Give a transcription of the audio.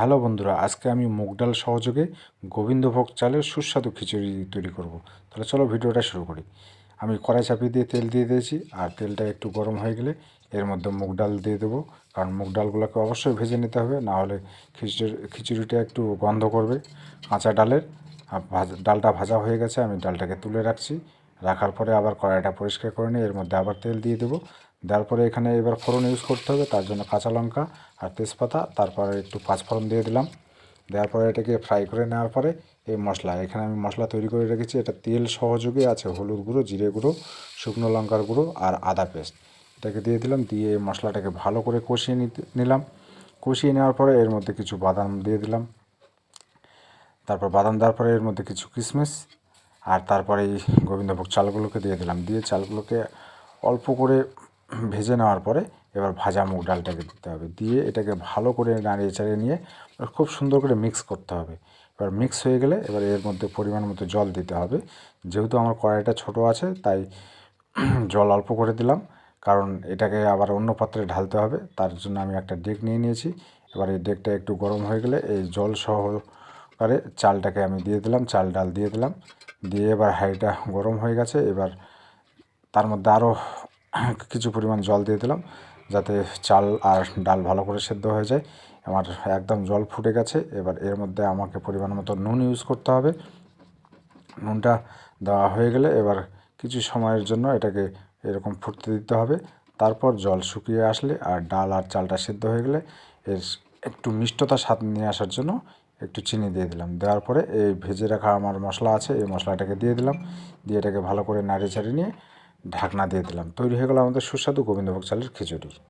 Hello বন্ধুরা, আজকে আমি মুগ ডাল সহযোগে গোবিন্দভোগ চালের সুস্বাদু খিচুড়ি তৈরি করব। তাহলে চলো ভিডিওটা শুরু করি। আমি কড়াই চাপিয়ে দিয়ে তেল দিয়ে দিয়েছি, আর তেলটা একটু গরম হয়ে গেলে এর মধ্যে মুগ ডাল দিয়ে দেবো। কারণ মুগ ডালগুলোকে অবশ্যই ভেজে নিতে হবে, না হলে খিচুড়িটা একটু গন্ধ করবে কাঁচা ডালের। আর ডালটা ভাজা হয়ে গেছে, আমি ডালটাকে তুলে রাখছি। রাখার পরে আবার কড়াইটা পরিষ্কার করে নিয়ে এর মধ্যে আবার তেল দিয়ে দেবো। দেওয়ার পরে এখানে এবার ফোড়ন ইউজ করতে হবে, তার জন্য কাঁচা লঙ্কা আর তেজপাতা, তারপরে একটু পাঁচফোড়ন দিয়ে দিলাম। দেওয়ার পরে এটাকে ফ্রাই করে নেওয়ার পরে এই মশলা, এখানে আমি মশলা তৈরি করে রেখেছি। এটা তেল সহযোগে আছে হলুদ গুঁড়ো, জিরে গুঁড়ো, শুকনো লঙ্কার গুঁড়ো আর আদা পেস্ট। এটাকে দিয়ে দিলাম, দিয়ে এই মশলাটাকে ভালো করে কষিয়ে নিলাম। কষিয়ে নেওয়ার পরে এর মধ্যে কিছু বাদাম দিয়ে দিলাম। তারপর বাদাম দেওয়ার পরে এর মধ্যে কিছু কিশমিশ, আর তারপরে এই গোবিন্দভোগ চালগুলোকে দিয়ে দিলাম। দিয়ে চালগুলোকে অল্প করে ভেজে নেওয়ার পরে এবার ভাজা মুগ ডালটাকে দিতে হবে। দিয়ে এটাকে ভালো করে নাড়িয়ে চাড়িয়ে নিয়ে খুব সুন্দর করে মিক্স করতে হবে। এবার মিক্স হয়ে গেলে এবার এর মধ্যে পরিমাণ মতো জল দিতে হবে। যেহেতু আমার কড়াইটা ছোট আছে, তাই জল অল্প করে দিলাম, কারণ এটাকে আবার অন্য পাত্রে ঢালতে হবে। তার জন্য আমি একটা ডেক নিয়ে নিয়েছি। এবার এই ডেকটা একটু গরম হয়ে গেলে এই জল সহকারে চালটাকে আমি দিয়ে দিলাম, চাল ডাল দিয়ে দিলাম। দিয়ে এবার হাঁড়িটা গরম হয়ে গেছে। এবার তার মধ্যে আরও কিছু পরিমাণ জল দিয়ে দিলাম, যাতে চাল আর ডাল ভালো করে সেদ্ধ হয়ে যায়। আমার একদম জল ফুটে গেছে। এবার এর মধ্যে আমাকে পরিমাণ মতো নুন ইউজ করতে হবে। নুনটা দেওয়া হয়ে গেলে এবার কিছু সময়ের জন্য এটাকে এরকম ফুটতে দিতে হবে। তারপর জল শুকিয়ে আসলে আর ডাল আর চালটা সেদ্ধ হয়ে গেলে এর একটু মিষ্টতা স্বাদ নিয়ে আসার জন্য একটু চিনি দিয়ে দিলাম। দেওয়ার পরে এই ভেজে রাখা আমার মশলা আছে, এই মশলাটাকে দিয়ে দিলাম। দিয়ে এটাকে ভালো করে নাড়িয়ে চাড়িয়ে নিয়ে ঢাকনা দিয়ে দিলাম। তৈরি হয়ে গেল আমাদের সুস্বাদু গোবিন্দভোগ চালের খিচুড়ি।